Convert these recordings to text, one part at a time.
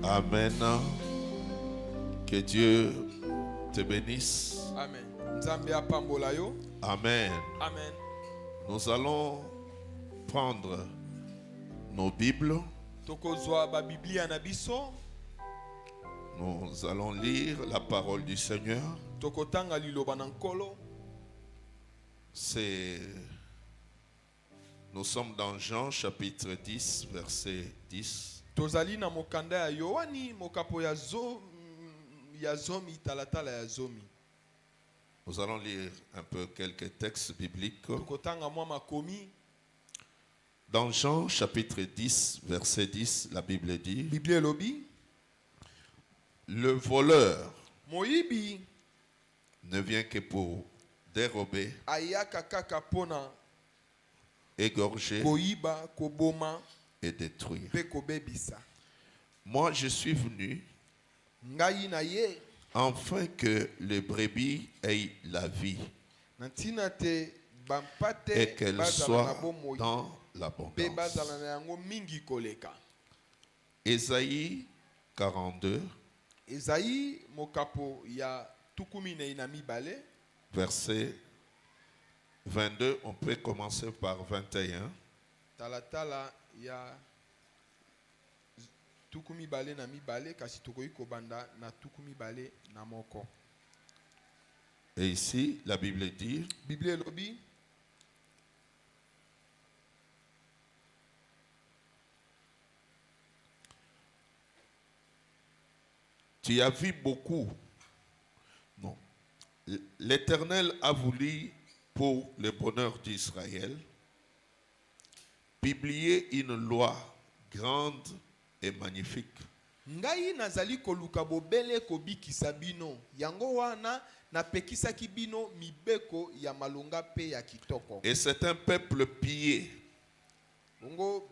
Amen. Que Dieu te bénisse. Amen. Nzambe apambola yo. Amen. Amen. Nous allons prendre nos Bibles. Tokozwa ba Biblia na biso. Nous allons lire la parole du Seigneur. Tokotanga liloba na nkolo. Nous sommes dans Jean chapitre 10 verset 10. Tozali na mokanda ya Yohani mokapo ya zomi talatala ya zomi. Nous allons lire un peu quelques textes bibliques. Tokotanga mwa makomi. Dans Jean chapitre 10 verset 10, la Bible dit: Biblia lobi. Le voleur Moyibi ne vient que pour dérober, ayaka kaka pona égorger koyiba koboma et détruire. pe kobebisa. Moi, je suis venu Ngai na ye afin que les brebis aient la vie nantina te bampate et qu'elles bazala soient na bomoi dans pe l'abondance. bazala na yango mingi koleka. Ésaïe 42, Esaïe mokapo ya tukumi na mibale verset 22. On peut commencer par 21. talatala ya tukumi bale na mibale kasi tokoyi kobanda na tukumi bale na moko. Et ici, la Bible dit: Biblia lobi tu as vu beaucoup. Non. L'Éternel a voulu, pour le bonheur d'Israël, publier une loi grande et magnifique. ngai nazali koluka bobele kobikisa bino yango wana napekisaki bino mibeko ya malonga pe ya kitoko. Et c'est un peuple pillé,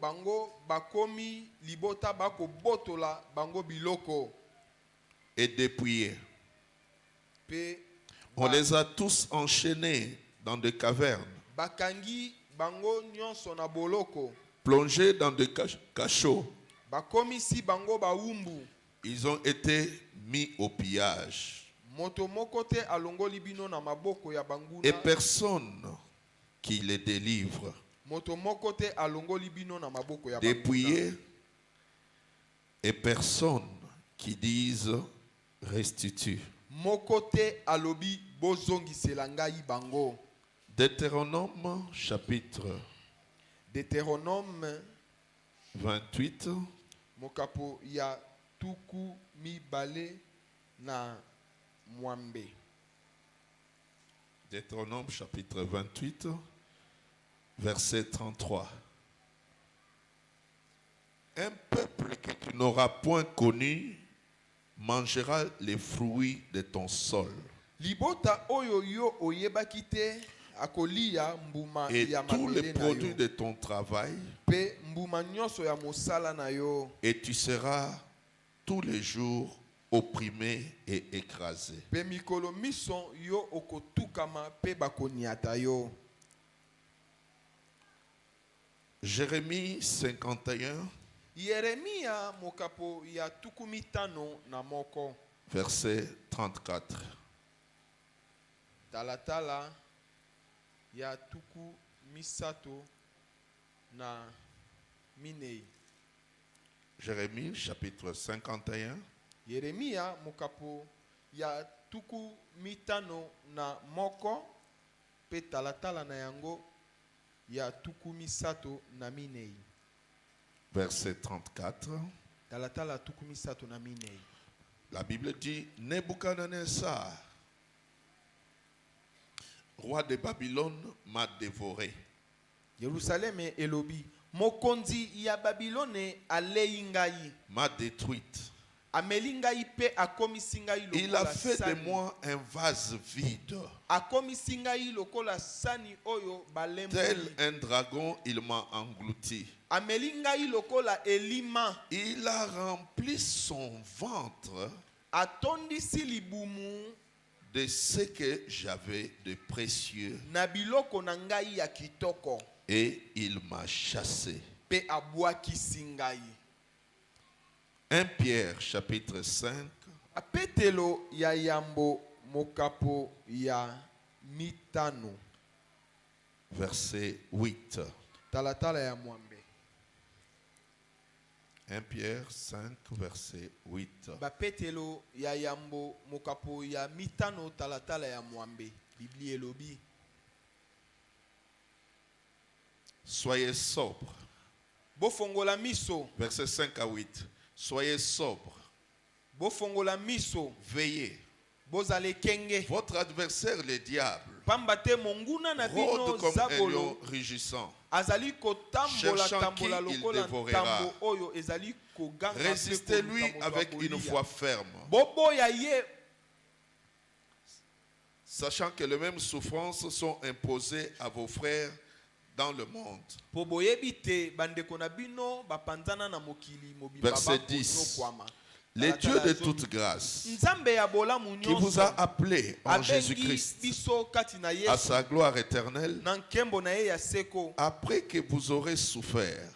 Bango bakomi libota bako botola bango biloko et dépouillé. pe On les a tous enchaînés dans des cavernes, bakangi bango nyonso na boloko, plongés dans des cachots. bakomi si bango baumbu. Ils ont été mis au pillage. Moto moko te alongoli bino na maboko ya Et banguna. personne qui les délivre. Moto moko te alongoli bino na maboko ya Dépouillés, et personne qui dise restitue. moko te alobi bozongisela ngai bango. Deutéronome chapitre Deutéronome 28, mokapo ya tuku mibale na mwambe. Deutéronome chapitre 28, verset 33. Un peuple que tu n'auras point connu mangera les fruits de ton sol. Libota oyo yo oyebaki te akolia mbuma Et ya tous les mabele na produits yo. de ton travail, Pe mbuma nyonso ya mosala na yo. et tu seras tous les jours opprimé et écrasé. Pe mikolo mison yo okotukama pe bakoniata yo. Jérémie 51, Yeremia mokapo ya tukumi tano na moko. verset 34. Talatala ya tuku misato na minei. Jérémie chapitre 51, Yeremia mokapo ya tuku mitano na moko pe talatala na yango ya tuku misato na minei. verset 34. Talatala tuku misato na minei. La Bible dit: Nebuchadnezzar, roi de Babylone, m'a dévoré. Yerusalem elobi mokonzi ya Babilone alei ngai, M'a détruite. ameli ngai pe akomisi ngai Il a lokola fait de sani. moi un vase vide. Akomisi ngai lokola sani oyo Tel balemboli. un dragon, il m'a englouti. Ameli ngai lokola elima. Il a rempli son ventre Atondisi libumu de ce que j'avais de précieux na biloko na ngai ya kitoko. et il m'a chassé. Pe abwakisi ngai. 1 Pierre chapitre 5, Petelo ya yambo mokapo ya mitano. verset 8. Talatala ya mwambe. 1 Pierre 5, verset 8. Petelo ya yambo mokapo ya mitano talatala ya mwambe. Biblia elobi. Soyez sobre. Bofongola miso. Verset 5 à 8. Soyez sobre. Bofongola miso. Veillez. Bozale kenge. Votre adversaire, le diable, Pambate monguna na bino rôde comme un zabolo. lion rugissant. Azali kotambola Cherchant tambola qui il lokola dévorera. tambo oyo ezali koganga. Résistez-lui avec une foi ferme, Bobo ya ye. sachant que les mêmes souffrances sont imposées à vos frères dans le monde. Po boyebi te bandeko na bino bapanzana na mokili mobimba Verset bakono 10. kwama. Le Dieu de toute grâce, Nzambe ya bolamu qui vous nyonso a appelé en abengi Jésus-Christ biso kati na à Yesu sa gloire éternelle, na nkembo na ye ya seko. après que vous aurez souffert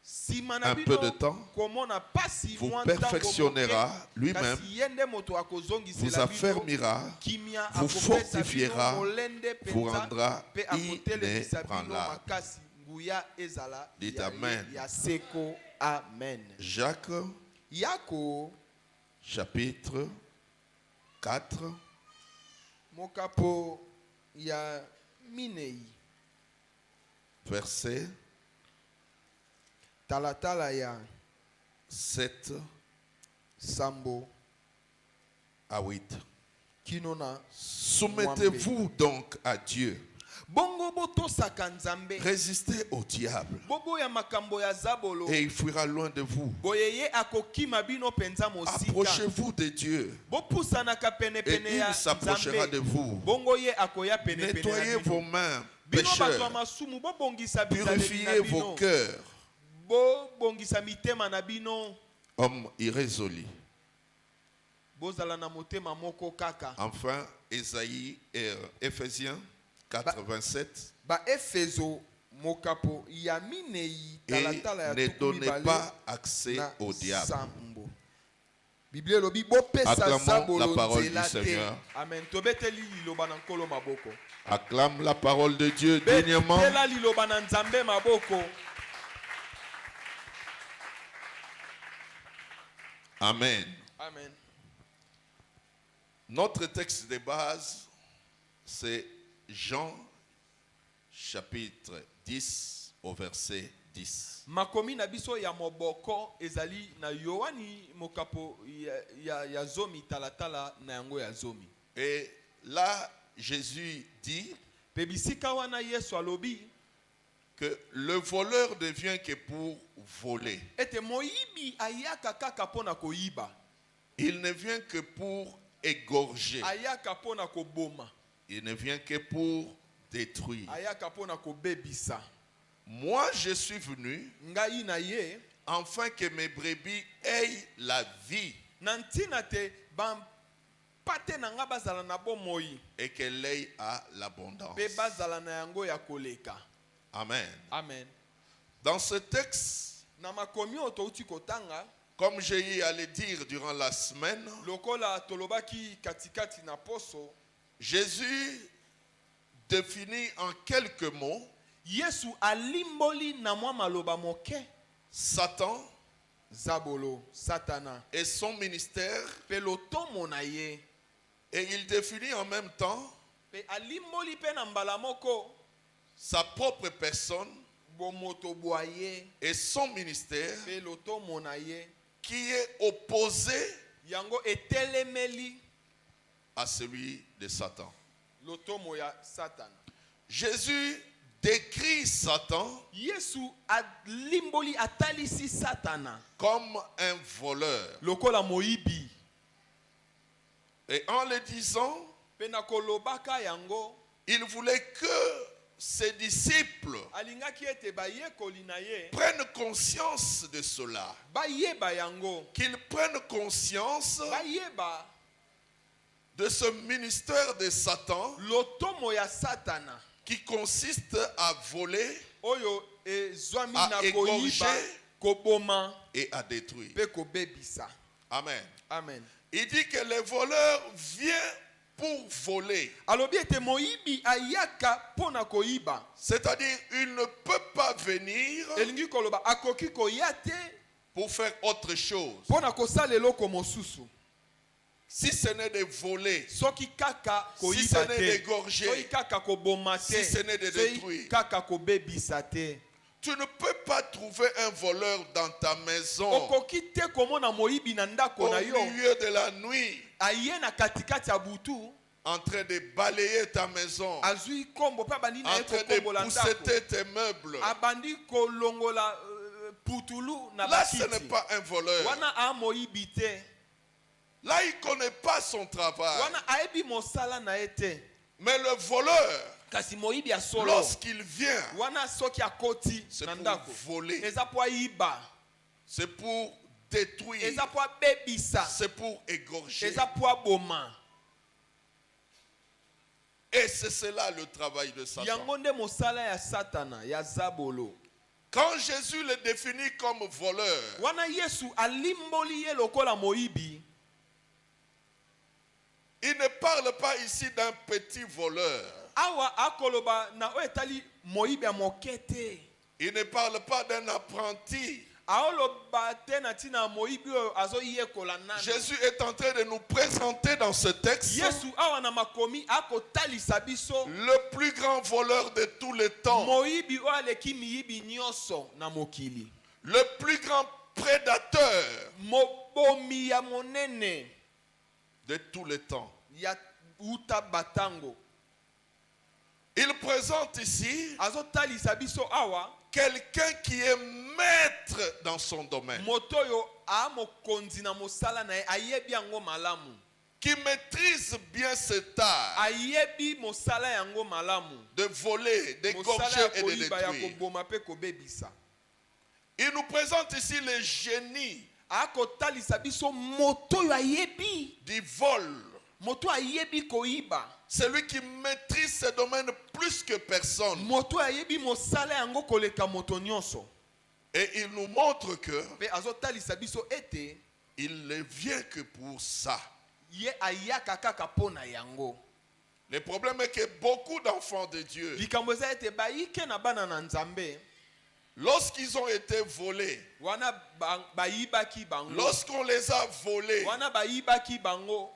Sima na un peu bino de temps, komona pasi vous mwa ntango perfectionnera moke, lui-même, kasi ye nde moto akozongisela vous bino affermira, kimia, vous akopesa fortifiera, bino molende vous penza, rendra pe akotelemisa bino inébranlable. makasi nguya ezala Dites ya amen. ye ya seko. Amen. Jacques Yako chapitre 4, mokapo ya minei verset talatala ya 7 sambo à 8. kinona. Soumettez-vous donc à Dieu. Bongo botosaka Nzambe. Résistez au diable Bobo ya makambo ya zabolo. et il fuira loin de vous. Boyeye akokima bino penza mosika. Approchez-vous de Dieu Bopusanaka pene et pene ya il s'approchera de Nzambe. vous. Bongo ye akoya pene pene Nettoyez ya vos bino. mains, Bino bato ya pécheurs. masumu bobongisa bizaleli na Purifiez vos bino. cœurs, Bobongisa mitema na bino. hommes irrésolus. Bozala na motema moko kaka. Enfin, Ésaïe et Éphésiens 4, 27. Ba Efeso mokapo ya minei Et talatala ya ne tuku donnez mibale pas accès na au diable. sambo. Biblia lobi bopesa Acclamons zabolo la parole nzela du te. Seigneur. Amen. Tobeteli liloba na nkolo maboko. Acclame la parole de Dieu dignement. Betela liloba na Nzambe maboko. Amen. Amen. Notre texte de base, c'est Jean chapitre 10 au verset 10. Makomi na biso ya moboko ezali na Yohani mokapo ya zomi talatala na yango ya zomi. Et là, Jésus dit Pe bisika wana Yesu alobi que le voleur ne vient que pour voler. ete moyibi ayaka kaka pona koyiba. Il ne vient que pour égorger. Ayaka pona koboma. Il ne vient que pour détruire. Ayaka pona kobebisa. Moi, je suis venu Ngai na ye afin que mes brebis aient la vie nantina te ban pate na nga bazala na bomoi et qu'elle aille à l'abondance. pe bazala na yango ya koleka. Amen. Amen. Dans ce texte, Na makomi otouti kotanga comme j'ai eu à le dire durant la semaine, lokola tolobaki katikati na poso, Jésus définit en quelques mots Yesu alimboli na mwa maloba moke Satan zabolo satana et son ministère, pe lotomo na ye, et il définit en même temps pe alimboli pe na mbala moko sa propre personne bomoto boye et son ministère pe lotomo na ye qui est opposé yango etelemeli à celui de Satan. lotomo ya satana. Jésus décrit Satan Yesu alimboli atalisi satana comme un voleur. lokola moyibi. Et en le disant, Pe na kolobaka yango il voulait que ses disciples alingaki ete bayekoli na ye prennent conscience de cela. bayeba yango, Qu'ils prennent conscience bayeba de ce ministère de Satan lotomo ya satana qui consiste à voler, oyo ezwami à na égorger koyiba koboma et à détruire. pe kobebisa. Amen. Amen. Il dit que le voleur vient pour voler. Alobi ete moyibi ayaka pona koyiba. C'est-à-dire, il ne peut pas venir Elingi koloba akoki koyate pour faire autre chose. pona kosala eloko mosusu. Si ce n'est de voler, Soki kaka si koyiba ce n'est te. d'égorger, Soki kaka koboma te. si ce n'est de Soki détruire. kaka kobebisa te. tu ne peux pas trouver un voleur dans ta maison Okoki te komona moyibi na ndako au na yo. milieu de la nuit Aye na katikati ya butu. en train de balayer ta maison, Azui kombo pa bandi na en ye train de kokombola ndako. pousseter tes meubles. Abandi kolongola putulu na Là, ce n'est bakiti. pas un voleur. Wana a moyibi te. Là, il ne connaît pas son travail. Wana aebi mosala na ete. Mais le voleur, Kasi moyibi ya solo. lorsqu'il vient, Wana soki akoti c'est na pour ndako. voler, Eza po ayiba. c'est pour détruire, Eza po abebisa. c'est pour égorger. Eza po aboma. Et c'est cela le travail de Satan. Yango nde mosala ya satana ya zabolo. Quand Jésus le définit comme voleur, Wana Yesu alimboli ye lokola moyibi. il ne parle pas ici d'un petit voleur. Awa akoloba na oetali moyibi ya mokete. Il ne parle pas d'un apprenti. Aoloba te na tina moyibi oyo azo yekola nana. Jésus est en train de nous présenter dans ce texte Yesu awa na makomi akotalisa biso le plus grand voleur de tous les temps, moyibi oyo aleki miyibi nyonso na mokili. le plus grand prédateur Mobomi ya monene de tous les temps. ya uta batango. Il présente ici Azotalisa biso awa quelqu'un qui est maître dans son domaine, motoyo a mokonzi na mosala na ye ayebi yango malamu. qui maîtrise bien cet art Ayebi mosala yango malamu. de voler, Mosala d'égorger ya et de koyiba ya détruire. koboma pe kobebisa. Il nous présente ici le génie Akotalisa biso motoyo ayebi. du vol. Moto ayebi koyiba. Celui qui maîtrise ce domaine plus que personne. Moto ayebi mosala yango koleka moto nyonso. Et il nous montre que Pe azotalisa biso ete il ne vient que pour ça. ye ayaka kaka pona yango. Le problème est que beaucoup d'enfants de Dieu, Likambo eza ete bayike na bana na Nzambe lorsqu'ils ont été volés, wana bayibaki bango. lorsqu'on les a volés, Wana bayibaki bango.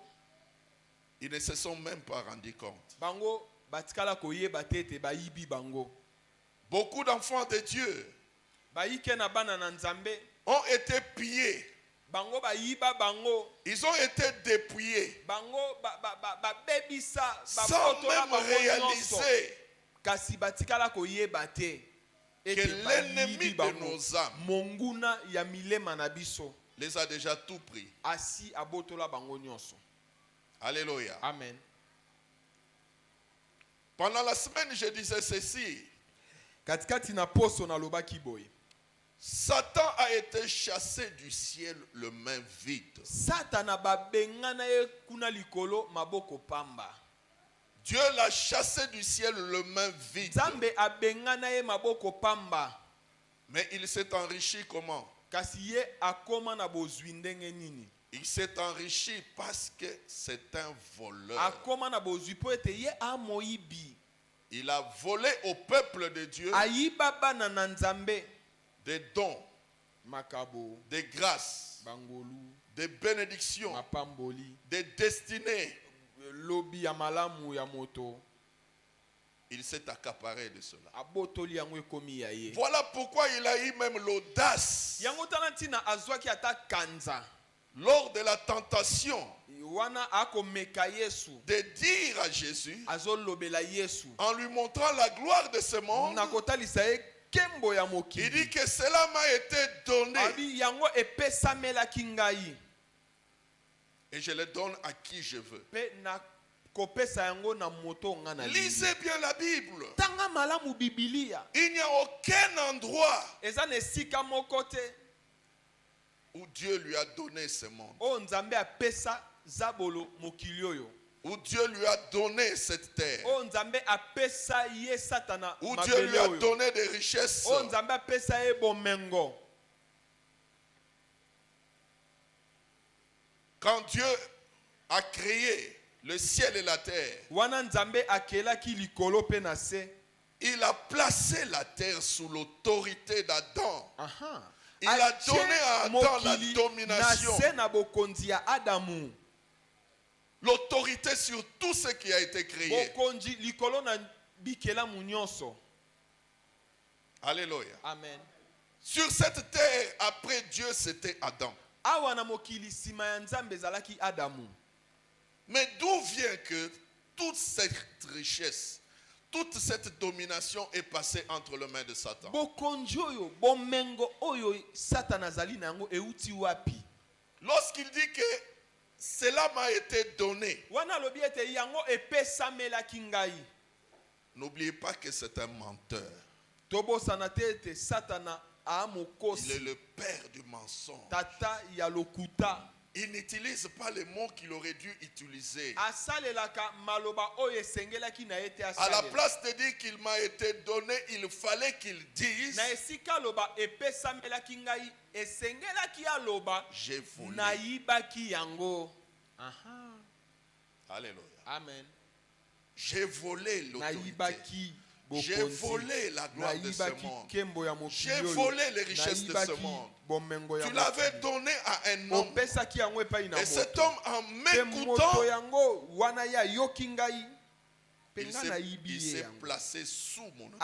ils ne se sont même pas rendus compte. Bango batikala koyeba te ete bayibi bango. Beaucoup d'enfants de Dieu Bayike na bana na Nzambe ont été pillés. bango bayiba bango. Ils ont été dépouillés Bango bebisa sans bapotola même bango nyonso. réaliser Kasi batikala koyeba te que ete l'ennemi bayibi de bango. nos âmes Monguna ya milema na biso les a déjà tout pris. asi abotola bango nyonso. Alléluia. Amen. Pendant la semaine, je disais ceci. Katikati na poso na lobaki boye. Satan a été chassé du ciel le main vide. Satana babengana ye kuna likolo maboko pamba. Dieu l'a chassé du ciel le main vide. Nzambe abengana ye maboko pamba. Mais il s'est enrichi comment? Kasi ye akoma na bozwi ndenge nini? Il s'est enrichi parce que c'est un voleur. Akoma na bozwi po ete ye amoyibi. Il a volé au peuple de Dieu Ayiba bana na Nzambe. des dons, Makabo, des grâces, bangolu, des bénédictions, mapamboli, des destinées. lobi ya malamu ya moto. Il s'est accaparé de cela. Abotoli yango ekomi ya ye. Voilà pourquoi il a eu même l'audace Yango talantina azwaki ata kanza. lors de la tentation Wana akomeka Yesu. de dire à Jésus, Azolobela Yesu. en lui montrant la gloire de ce monde, Nakotalisa ye kembo ya il mokili. dit que cela m'a été donné Abi yango epesamelaki ngai. et je le donne à qui je veux. Pe na kopesa yango na moto nga na libi. Lisez bien la Bible. Tanga malamu Biblia. Il n'y a aucun endroit Eza na esika moko te où Dieu lui a donné ce monde, o Nzambe apesa zabolo mokili oyo. où Dieu lui a donné cette terre, O Nzambe apesa ye satana où Dieu lui a mabele oyo. donné des richesses. O Nzambe apesa ye bomengo. Quand Dieu a créé le ciel et la terre, wana nzambe akelaki likolo pe na se, il a placé la terre sous l'autorité d'Adam. aha, Il a donné à Adam la mokili domination, na se na bokonzi ya Adamu, l'autorité sur tout ce qui a été créé. bokonzi likolo na bikela munyonso. Alléluia. Amen. Sur cette terre, après Dieu, c'était Adam. Awa na mokili sima ya nzambe ezalaki Adamu. Mais d'où vient que toute cette richesse, toute cette domination est passée entre les mains de Satan? Bokonzi oyo, bomengo oyo Satan azali na yango euti wapi? Lorsqu'il dit que cela m'a été donné, Wana lobi ete yango epesamelaki ngai. n'oubliez pas que c'est un menteur. Tobosana te ete Satana Il est amokosi, le père du mensonge. tata ya lokuta. Il n'utilise pas les mots qu'il aurait dû utiliser. Asalelaka maloba oyo esengelaki na ete À la asalela. place de dire qu'il m'a été donné, il fallait qu'il dise Na esika loba epesamelaki ngai, esengelaki aloba j'ai volé. nayibaki yango. Aha. Alléluia. Amen. J'ai volé l'autorité. Nayibaki J'ai bokonzi. volé la gloire de ce Nayibaki monde. kembo ya mokili J'ai oyo. volé les richesses de ce Nayibaki monde. bomengo ya Tu l'avais mokili. donné à un homme. Opesaki yango epai na Et cet moto. homme, en Pe moto m'écoutant, yango wana ya yoki ngai. Pe il nga s'est nayibi ye il s'est yango. placé sous mon autorité.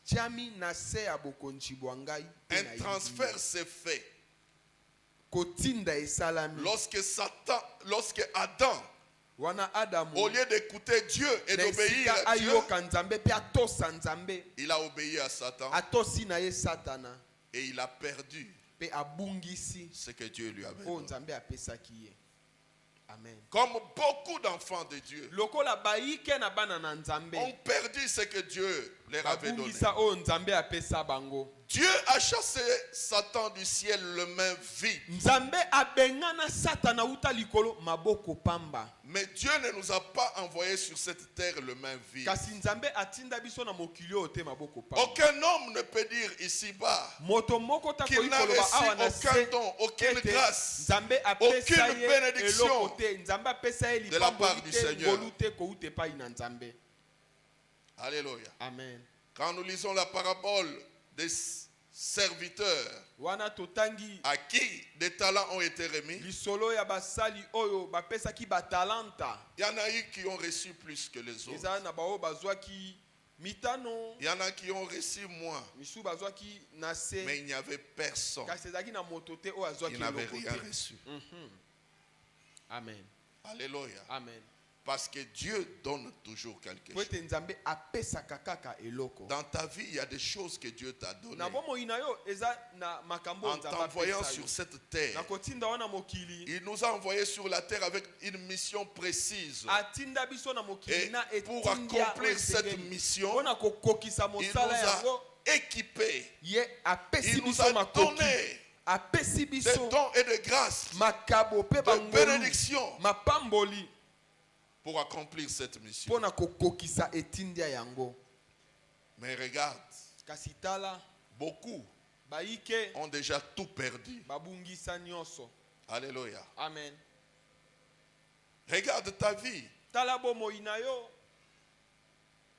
Atiami na se ya bokonzi bwa ngai. Pe Un nayibi transfert ye. s'est fait. Kotinda esalami. Lorsque Adam, Wana Adamu. au lieu d'écouter Dieu et Na d'obéir esika à Dieu, ayoka nzambe pe atosa nzambe. il a obéi à Satan Atosi na ye Satana. et il a perdu Pe abungisi ce que Dieu lui avait o donné. nzambe apesaki ye. Amen. Comme beaucoup d'enfants de Dieu Lokola baike na bana na nzambe. ont perdu ce que Dieu leur avait donné. Abungisa o nzambe apesa bango. Dieu a chassé Satan du ciel le main vide. Nzambe abengana Satana uta likolo maboko pamba. Mais Dieu ne nous a pas envoyé sur cette terre le main vide. Kasi nzambe atinda biso na mokili oyo te maboko pamba. Aucun homme ne peut dire ici-bas Moto moko ta qu'il koyi n'a koloba reçu awa na aucun se don, aucune ete grâce, nzambe apesa aucune ye bénédiction eloko te. Nzambe apesa ye de la part lipamboli du te, Seigneur. ngolu te, koute epai na nzambe. Alléluia. Amen. Quand nous lisons la parabole des serviteurs Wana totangi à qui des talents ont été remis, lisolo ya basali oyo bapesaki batalanta. il y en a eu qui ont reçu plus que les autres. Eza na bao bazwaki mitano, Il y en a qui ont reçu moins, misu bazwaki na se. mais il n'y avait personne Kasi ezalaki na moto te oyo azwaki qui n'avait eloko rien te. reçu. Amen. Alléluia. Amen. Parce que Dieu donne toujours quelque Po chose. ete nzambe apesaka kaka eloko. Dans ta vie, il y a des choses que Dieu t'a données. Na bomoi na yo eza na makambo En nzambe t'envoyant apesa sur yo. cette terre, Na kotinda wana mokili. il nous a envoyés sur la terre avec une mission précise. Atinda biso na mokili Et na pour etindia accomplir cette mission, mpona kokokisa il nous mosala yango a équipés. ye apesi Il nous biso a makoki. donné Apesi des biso dons et de grâces, makabo pe de bangolu bénédictions mapamboli pour accomplir cette mission. mpona kokokisa etindia yango. Mais regarde, Kasi tala beaucoup baike ont déjà tout perdu. babungisa nyonso. Alléluia. Amen. Regarde ta vie. Tala bomoi na yo.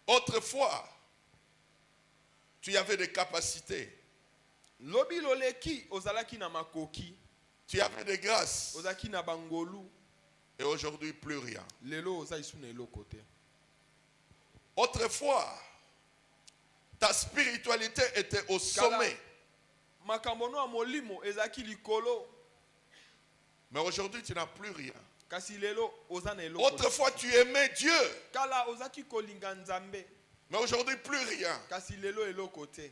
Autrefois, tu avais des capacités, Lobi loleki ozalaki na makoki, tu avais des grâces, ozalaki na bangolu, et aujourd'hui plus rien. lelo oza isu na eloko te. Autrefois, ta spiritualité était au sommet, Makambo no ya molimo ezalaki likolo, mais aujourd'hui tu n'as plus rien. kasi lelo oza na eloko te. Autrefois, tu aimais Dieu, Kala ozaki kolinga nzambe, mais aujourd'hui plus rien. kasi lelo eloko te.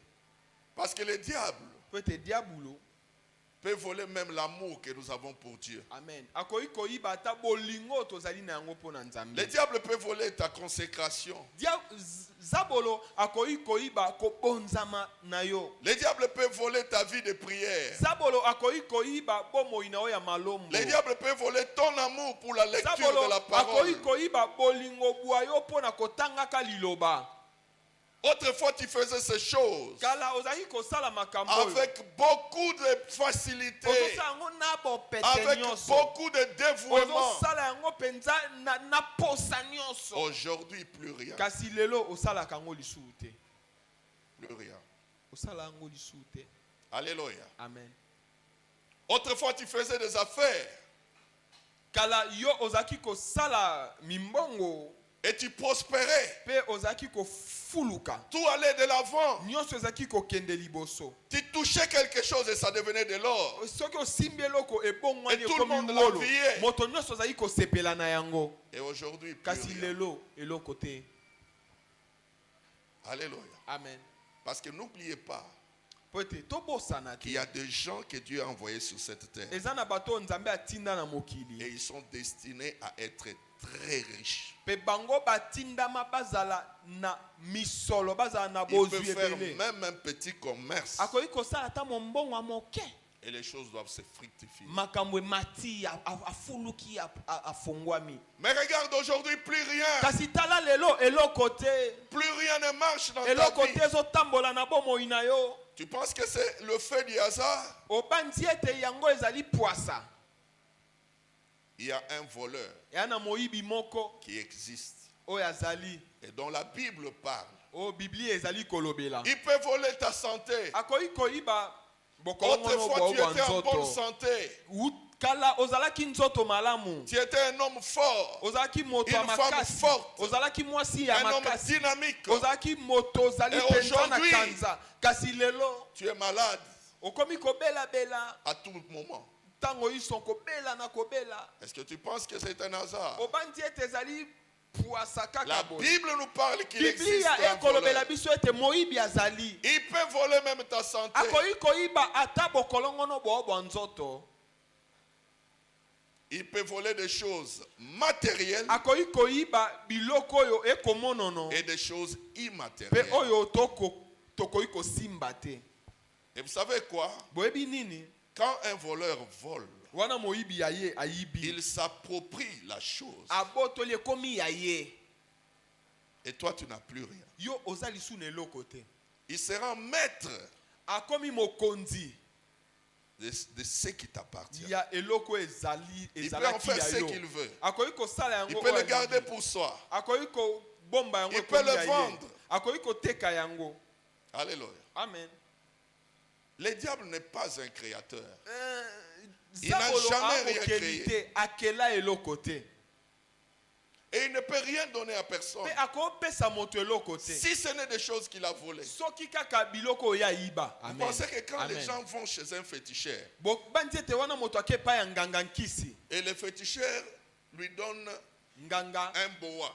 Parce que le diable Po ete diabolo, peut voler même l'amour que nous avons pour Dieu. amen, akoki koyiba ata bolingo tozali na yango mpo na nzambe. Le diable peut voler ta consécration. Zabolo akoki koyiba kobonzama na yo. Le diable peut voler ta vie de prière. Zabolo akoki koyiba bomoi na yo ya malombo. Le diable peut voler ton amour pour la lecture Zabolo de la akoki parole. koyiba bolingo bwa yo mpo na kotangaka liloba. Autrefois, tu faisais ces choses kala ozalaki kosala makambo oyo. avec beaucoup de facilité, Ozosala yango na bopete avec nyonso. beaucoup de dévouement. Ozosala yango penza na posa nyonso. Aujourd'hui, plus rien. Kasi lelo osalaka yango lisusu te. Plus rien. Osala yango lisusu te. Alléluia. Amen. Autrefois, tu faisais des affaires Kala yo ozaki kosala mimbongo et tu prospérais. pe ozaki kofuluka. Tout allait de l'avant. Nyonso ozaki kokende liboso. Tu touchais quelque chose et ça devenait de l'or. Soki osimbi eloko ebongwani Et tout le ekomi monde ngolo. l'enviait. Moto nyonso ozali kosepela na yango. Et aujourd'hui, plus Kasi rien. lelo eloko te. Alléluia. Amen. Parce que n'oubliez pas Pote tobosana qu'il te. y a des gens que Dieu a envoyés sur cette terre. Eza na bato nzambe atinda na Et mokili. ils sont destinés à être très riches. Pe bango batindama bazala na misolo bazala na Ils peuvent bozwi faire ebele. même un petit commerce. Akoki kosala ta mombongo moke. Et les choses doivent se fructifier. Makambo mati afuluki afongwami. Mais regarde aujourd'hui, plus rien. Kasi tala lelo eloko te. Plus rien ne marche dans ta Eloko vie. te ezotambola na bomoi na yo. Tu penses que c'est le fait du hasard? Obandi ete yango ezali poasa. Il y a un voleur Ya na moyibi moko qui existe oyo azali. et dont la Bible parle. O Biblia ezali kolobela. Il peut voler ta santé. Akoki koyiba Autrefois, tu étais en bonne nzoto. santé. Kala ozalaki nzoto malamu. Tu étais un homme fort, Ozalaki moto une ya femme makasi. forte, Ozalaki mwasi ya un homme makasi. dynamique. Ozalaki moto ozali Et penza na aujourd'hui, kanza. Kasi lelo Tu es malade okomi kobela bela. à tout moment. Tango iso kobela na kobela. Est-ce que tu penses que c'est un hasard? Obandi ete ezali puasa La kaka boye. Bible nous parle qu'il existe Biblia un ekolobela voleur. biso ete moyibi azali. Il peut voler même ta santé. Akoyi koyiba ata bokolongono bo nzoto. Il peut voler des choses matérielles Akoyi koyiba biloko oyo ekomonono. et des choses Pe immatérielles. oyo tokoyi kosimba te. Et vous savez quoi? Boyebi nini? Quand un voleur vole, Wana moyibi yaye ayibi. il s'approprie la chose. Abotoli ekomi yaye. Et toi, tu n'as plus rien. Yo ozali su na eloko te. Il sera maître Akomi mokonzi. de ce qui t'appartient. Ya eloko ezali Il peut en ezalaki faire ya ce yo. qu'il veut. Akoyi kosala yango. Il peut le oyo garder alingi. pour soi. Akoyi ko bomba yango Il peut le ekomi yaye. vendre. Akoyi koteka yango. Alléluia. Amen. Le diable n'est pas un créateur. Il n'a n'a jamais rien créé. Akela eloko te. Et il ne peut rien donner à personne. Pe akopesa moto eloko te. Si ce n'est des choses qu'il a volées. Soki kaka biloko ya iba. Vous Amen. pensez que quand Amen. les gens vont chez un féticheur Bandi ete wana moto akepa ya nganga nkisi. et le féticheur lui donne Nganga un boa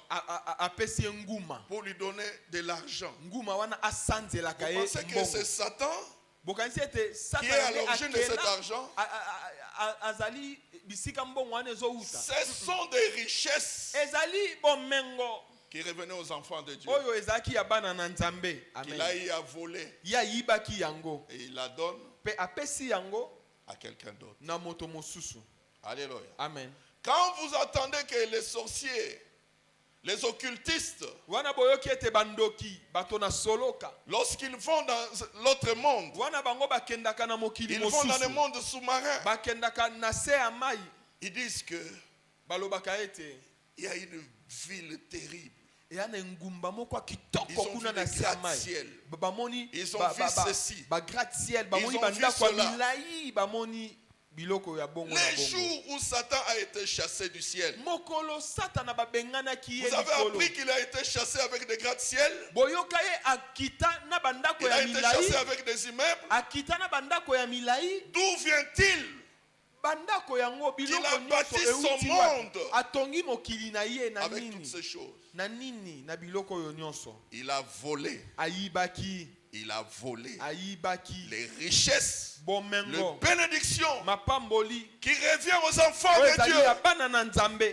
apesi nguma. pour lui donner de l'argent, Nguma wana asanzelaka vous ye pensez que c'est mbongo. Satan Bokanisi ete qui est à l'origine de cet argent? azali bisika mbongo wana ezouta. Ce sont des richesses Ezali bomengo. qui revenaient aux enfants de Dieu. Oyo ezaki ya bana na Nzambe. Qu'il Amen. a eu à voler Ya yibaki yango. et il la donne Pe apesi yango à quelqu'un d'autre. na moto mosusu. Alléluia. Amen. Quand vous entendez que les sorciers, les occultistes, Wana boyoki ete bandoki bato na soloka. lorsqu'ils vont dans l'autre monde, Wana bango bakendaka na mokili ils vont dans le mosusu. monde sous-marin, Bakendaka na se ya mai. ils disent que Balobaka ete il y a une ville terrible. eya na ngumba moko ya Ils kitoko ont kuna vu na des se ya mai. gratte-ciel. Bamoni Ils ont vu ceci. ba gratte-ciel, bamoni Ils ont bandako vu ya cela. milai, bamoni biloko ya bongo na Les bongo. jours où Satan a été chassé du ciel, Mokolo satana babenganaki ye vous avez likolo. appris qu'il a été chassé avec des gratte-ciel, Boyoka ye akita na bandako il ya a été chassé milai. avec des immeubles. Akita na bandako ya milai. D'où vient-il? Bandako yango biloko a bâti nyonso son euti wapi? monde. Atongi mokili na ye na Avec nini? toutes ces choses. Na nini na biloko oyo nyonso? Il a volé. Ayibaki, Il a volé ayibaki. les richesses, les Bomengo, bénédictions mapamboli. qui revient aux enfants Oyo de ezali ya Dieu. bana na Nzambe.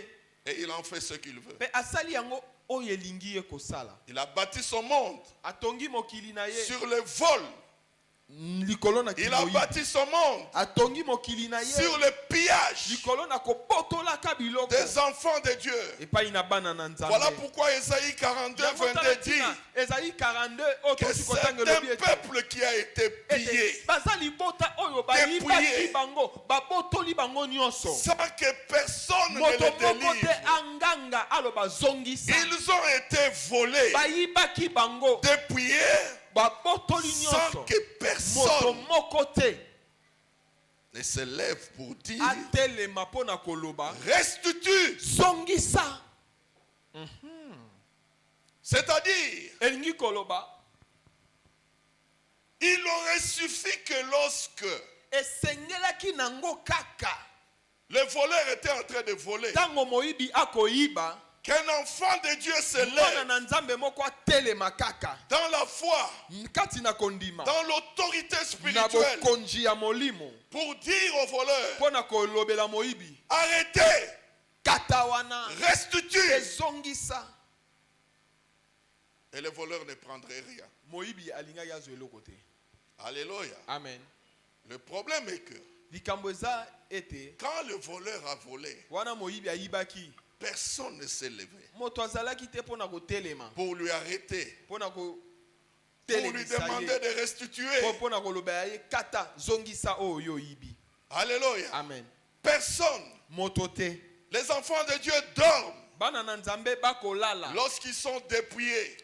Et il en fait ce qu'il veut. Pe asali yango oyo elingi ye kosala. Il a bâti son monde Atongi mokili na ye sur le vol likolo na Il a kimoyibi. bâti son monde Atongi mokili na ye sur le pillage likolo na kobotolaka biloko des enfants de Dieu. epai na bana na Nzambe. Voilà pourquoi Ésaïe 42, Yango 22 tala dit tina, Esaïe 42 que otosi c'est kotanga un lobi ete peuple qui a été pillé baza libota oyo Dépouillé. bayibaki bango babotoli bango nyonso sans que personne ne moto les moko te délivre. anganga aloba zongisa Ils ont été volés, bayibaki bango dépouillés, babotoli sans nyonso que moto personne moko te ne se lève pour dire atelema mpo na koloba restitue. zongisa. C'est-à-dire, elingi koloba il aurait suffi que lorsque esengelaki nango kaka le voleur était en train de voler, ntango moyibi akoyiba qu'un enfant de Dieu se mwana lève na nzambe moko atelema kaka dans la foi, kati na kondima dans l'autorité na spirituelle, bokonzi ya molimo pour dire au voleur, mpo na kolobela moyibi arrêtez, kata wana restitue. ezongisa. Et le voleur ne prendrait rien. Moyibi alingaki azwa eloko te. Alléluia. Amen. Le problème est que likambo eza ete quand le voleur a volé, wana moyibi ayibaki personne ne s'est levé moto azalaki te mpo na kotelema pour lui arrêter, mpo na pour lui kotelemisa demander ye de restituer. mpo na kolobela ye kata zongisa oyo oyibi. Alléluia. Amen. Personne. Moto te. Les enfants de Dieu dorment Bana na nzambe bakolala lorsqu'ils sont dépouillés.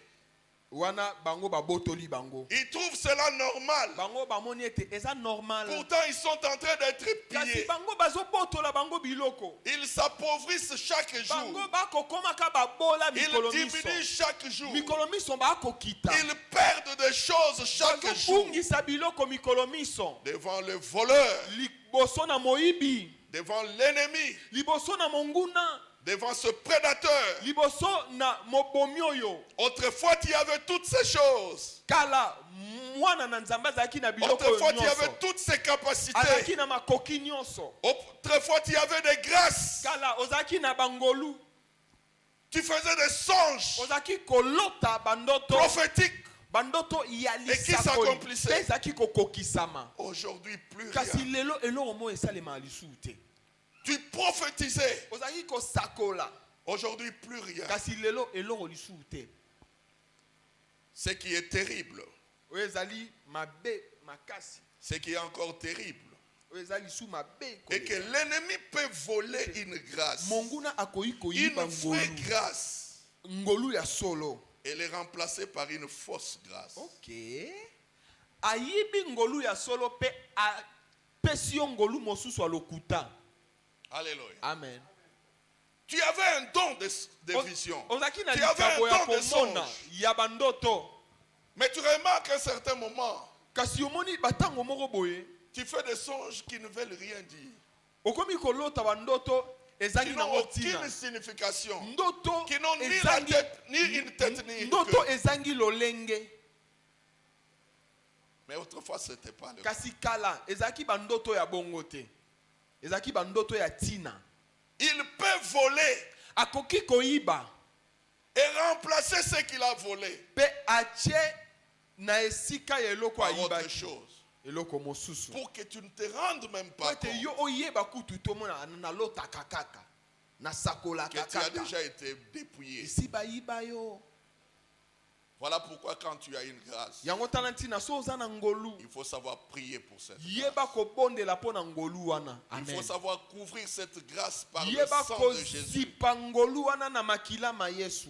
wana bango babotoli bango. Ils trouvent cela normal. Bango bamoni ete eza normal. Pourtant, ils sont en train d'être Kasi pillés. bango bazobotola bango biloko. Ils s'appauvrissent chaque jour. Bango bakokomaka babola mikolo Ils miso. diminuent chaque jour. Mikolo miso bakokita. Ils perdent des choses chaque jour. Bazobungisa biloko mikolo miso. Devant le voleur, Liboso na moyibi. devant l'ennemi, Liboso na monguna. devant ce prédateur. Liboso na mobomi oyo. Autrefois, il y avait toutes ces choses. Kala mwana na nzambe azalaki na biloko Autrefois, il y avait nyonso. toutes ces capacités. Azalaki na makoki nyonso. Autrefois, il y avait des grâces. Kala ozalaki na bangolu. Tu faisais des songes Ozalaki kolota bandoto. prophétiques. Bandoto ya Et qui lisakoli. s'accomplissait. Ezalaki kokokisama. Aujourd'hui, plus Kasi rien. lelo eloko mo esalema lisusu te. Tu prophétisais. Ozalaki kosakola. Aujourd'hui, plus rien. Kasi lelo eloko lisusu te. Ce qui est terrible, Oyo ezali mabe makasi. ce qui est encore terrible, Oyo ezali su mabe. et que l'ennemi peut voler une grâce, Monguna akoyi koyiba une vraie ngolu. grâce, Ngolu ya solo. et les remplacer par une fausse grâce. Ok. Ayibi ngolu ya solo pe apesi yo ngolu mosusu alokuta. Alléluia. Amen. Tu avais un don de vision. Ozaki na Tu avais un likabo ya don de komona songe. ya bandoto. Mais tu remarques à un certain moment, Kasi omoni batango moko boye. tu fais des songes qui ne veulent rien dire, Okomi kolota bandoto qui ezangi n'ont nango tina. aucune signification, Ndoto qui n'ont ni la ezangi tête, ni une tête, ni une ndoto queue. ezangi lolenge. Mais autrefois, ce n'était pas le cas. Kasi kala ezaki bandoto ya bongo te. Ezaki bandoto ya tina. Il peut voler Akoki koyiba et remplacer ce qu'il a volé pe atie na esika ya eloko par autre ayibaki. chose. Eloko mosusu. Pour que tu ne te rendes même Po pas ete compte yo oyeba kutu tomona na lotaka kaka. Na sakola que tu as kaka. déjà été dépouillé. Esi bayiba yo. Voilà pourquoi quand tu as une grâce, Yango tala ntina so oza na ngolu. il faut savoir prier pour cette grâce. Yeba kobondela mpo na ngolu wana. Il Amen. faut savoir couvrir cette grâce par le Yeba sang de Jésus. kozipa ngolu wana na makila ma Yesu.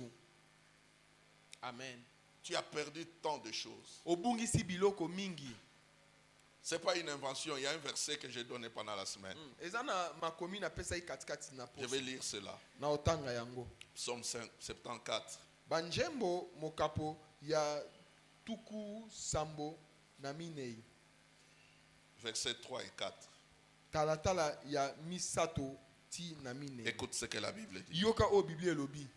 Amen. Tu as perdu tant de choses. Obungisi biloko mingi. Ce n'est pas une invention. Il y a un verset que j'ai donné pendant la semaine. Eza na makomi na pesa katikati na Je poso. vais lire cela. Na otanga yango. Psaume 74. Banjembo mokapo ya tuku sambo na minei. Versets 3 et 4. Talatala ya misato ti na minei. Écoute ce que la Bible dit. Yoka o Biblia elobi.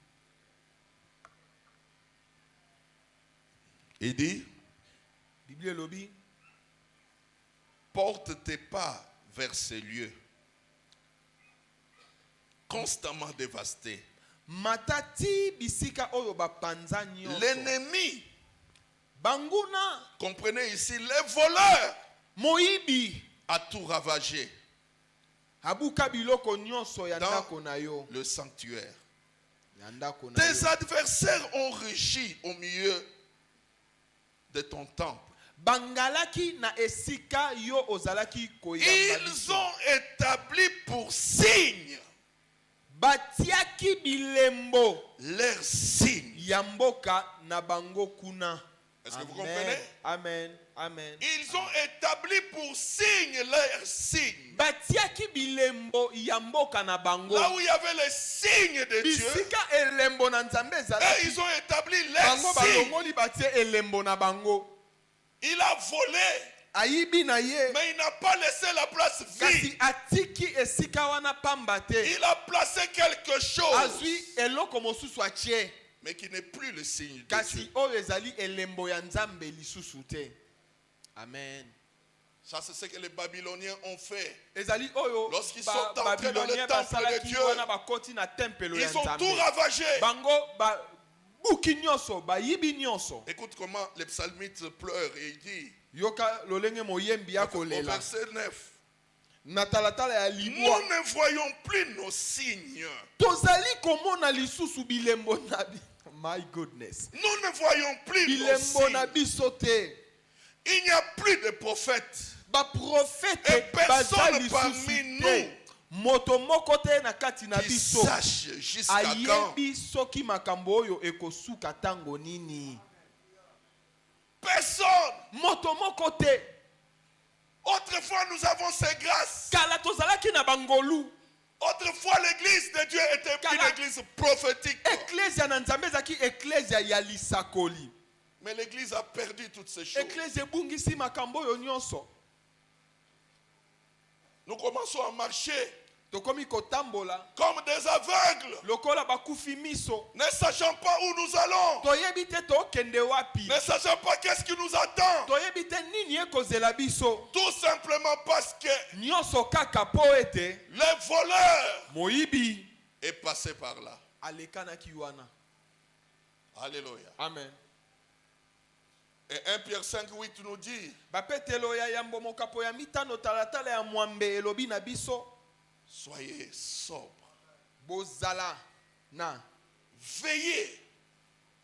Il dit, Biblia elobi. porte tes pas vers ces lieux constamment dévastés. Matati bisika oyo bapanza nyonso. L'ennemi Banguna. Comprenez ici, les voleurs Moibi. a tout ravagé Abuka biloko nyonso ya ndako na yo. le sanctuaire. Ya ndako na Tes yo. adversaires ont rugi au milieu de ton temple. Bangalaki na esika yo ozalaki koyamba. Ils ont établi pour signe Batiaki bilembo leur signe. ya mboka na bango kuna. Est-ce que vous comprenez? Amen. Amen. Ils ont établi pour signe leur signe. Batiaki bilembo ya mboka na bango. Là où il y avait les signes de Dieu, Bisika elembo na Nzambe et ezalaki. ils ont établi leur Bango signe. balongoli batie elembo na bango. Il a volé, Ayibi na ye. mais il n'a pas laissé la place Kasi vide. atiki esika wana pamba te. Il a placé quelque chose, Azwi eloko mosusu atie. mais qui n'est plus le signe de Dieu. Kasi oyo ezali elembo ya Nzambe lisusu te. Amen. Ça, c'est ce que les Babyloniens ont fait. Ezali oyo Lorsqu'ils sont entrés dans le Babyloniens temple de basalaki Dieu, wana bakoti na tempelo ya Ils ont Nzambe. tout ravagé. Bango ba buki nyonso, bayibi nyonso. Écoute comment les psalmistes pleurent et il dit Yoka lolenge moyembi ya au kolela. verset 9, Na talatala ya nous libwa. ne voyons plus nos signes. Tozali komona lisusu bilembo na bi. My goodness. Nous ne voyons plus nos Bilembo na signes. biso te. Il n'y a plus de prophètes. Ba prophète Et baza personne parmi lisusu nous te. Moto moko te na kati na qui biso. sache jusqu'à quand. Ayebi soki makambo oyo ekosuka tango nini. Personne. Moto moko te. Autrefois, nous avons ces grâces. Kala tozalaki na bangolu. Autrefois, l'église de Dieu était une Kala. église prophétique. Ecclesia na Nzambe zaki ecclesia ya lisakoli. Mais l'église a perdu toutes ces choses. Ecclesia ebungisi makambo oyo nyonso. Nous commençons à marcher Tokomi kotambola. comme des aveugles, Lokola bakufi miso. ne sachant pas où nous allons, Toyebi te tokende wapi. ne sachant pas qu'est-ce qui nous attend. Toyebi te nini ekozela biso. Tout simplement parce que Nyonso kaka po ete. le voleur Moyibi. est passé par là. Alekanaki wana. Alléluia. Amen. Et 1 Pierre 5:8 nous dit, Bapetelo ya yambo mokapo ya mitano talatala ya mwambe elobi na biso. soyez sobres, Bozala na veillez,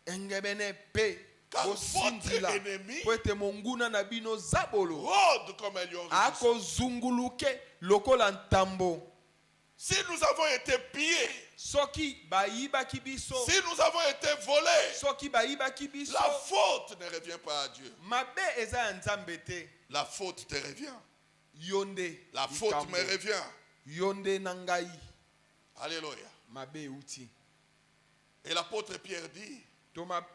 engebene pe. car Bosindila. votre ennemi Po ete monguna na bino zabolo. rôde comme un lion rugissant. Akozunguluke lokola ntambo. Si nous avons été pillés, Soki bayibaki biso. si nous avons été volés, Soki bayibaki biso. la faute ne revient pas à Dieu. Mabe eza ya Nzambe te. La faute te revient. Yonde. La faute likambo. me revient. Yonde nangai. Alléluia. Mabe uti. Et l'apôtre Pierre dit, Toma